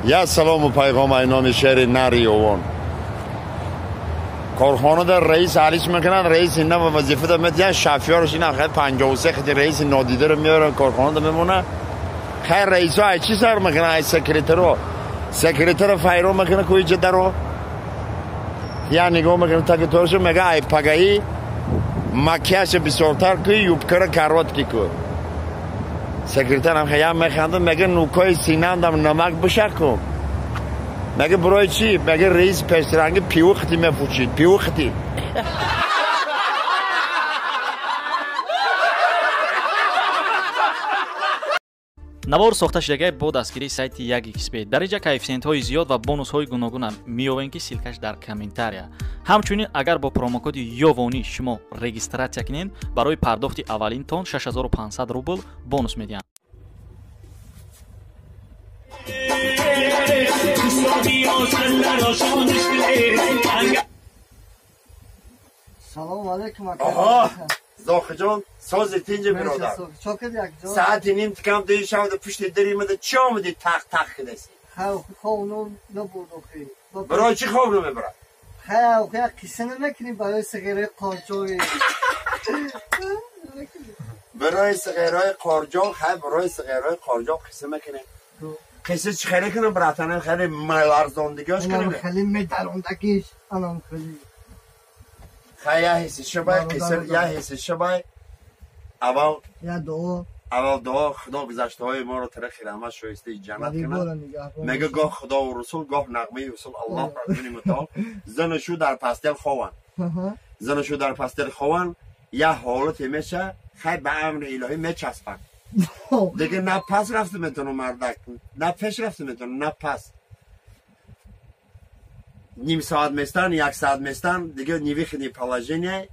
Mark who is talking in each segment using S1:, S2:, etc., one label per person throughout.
S1: یا سلام و پیغام اینان شهر نریوان کارخانه در رئیس علیش میکنن رئیس اینا و وظیفه دارد یا شفیارش اینا خیلی 53 خیلی رئیس نادیده رو میارن کارخانه در میمونه خیلی رئیس ها چی سر میکنن ای سکرتر فایرو میکنه کوی جده رو یا نگاه میکنه تا که طورشو میگه ای پگهی مکیاش بسیارتر که یوبکر کاروت کی که سکرتر هم خیام میخنده میگه نوکای سینه دم نمک بشکم میگه برای چی؟ میگه رئیس پشترنگی پیوختی میفوشید پیوختی
S2: навор сохта шудагии бо дастгирии сайти 1xbet дар инҷа коэффициентҳои зиёд ва бонусҳои гуногуна меёбем ки силкаш дар комментария ҳамчунин агар бо промокоди ёвонӣ шумо регистратсия кунед барои пардохти аввалин тон 6500 рубл бонус медиҳанд.
S3: салому алейкум
S1: زاخه جان ساز تینجه برادر ساعتی نیم تکم دیگه شود پشت دری مده چی آمدی تق تق کدسی
S3: خواب نبود خیلی
S1: برای چی خواب رو میبرد
S3: خیلی کسی نمیکنی برای سگره قارجوی
S1: برای سگره قارجو خیلی برای سگره قارجو کسی میکنی کسی چی خیلی کنم براتنه خیلی ملارزاندگیش کنیم
S3: خیلی میدروندگیش الان خیلی
S1: خیلی حسی شبای کسر یا حسی شبای اول دعا خدا گذشته های ما رو طرح خیرمت شایسته جنت کنه میگه گاه خدا و رسول گاه نغمه رسول الله ربانی متعال زنشو در پستل خوان زنشو در پستل خوان یا حالت میشه خیلی به امر الهی میچسبن دیگه نه پس رفته میتونه مردک نه پیش رفته میتونه نه پس نیم ساعت میستن یک ساعت میستن دیگه نیوی خیلی پلاژینه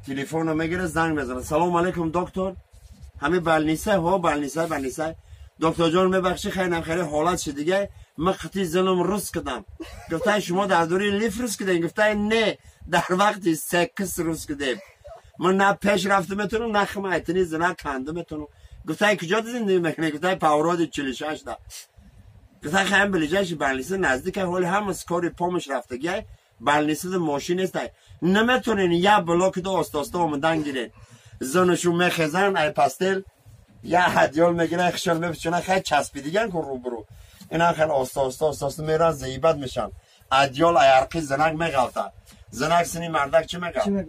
S1: تلفن رو میگیره زنگ میزنه سلام علیکم دکتر همه بلنیسه ها بلنیسه دکتر جان میبخشی خیلی خیلی حالت شد دیگه من خطی زنم روز کردم گفته شما در دوری لیف روز کردین گفته نه در وقتی سکس روز کردیم من نه پیش رفته میتونم نه خمایتنی زنه کنده میتونم گفته کجا زندگی میکنه گفته پاوراد 46 ده گفته خیلی بلیجهش بلنیسه نزدیک حال هم از کاری پامش رفته گه بلنیسه ماشین است نمیتونین یا بلاک دو آستاستا آمدن گیرین زنشو میخزن ای پستل یا هدیال میگیرن خشال میفچونن خیلی چسبیدیگن که رو برو اینا خیلی آستاستا میرن زیبت میشن هدیال ای ارقی زنک میغلطن زنک سنی مردک چی میگه؟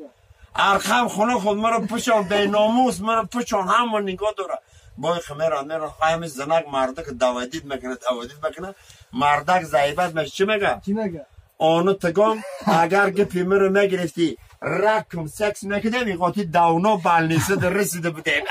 S1: ارخم خونه خود مرا پشان بی ناموس مرا پشان همون نگاه داره بای خمیران خیلی زنک مردک دوادید میکنه مردک زیبت میشه چی میگه؟ آنو تگام اگر گپی مرا میگرفتی رکم سکس میکده میگوتی داونا بلنیسه در رسیده بودیم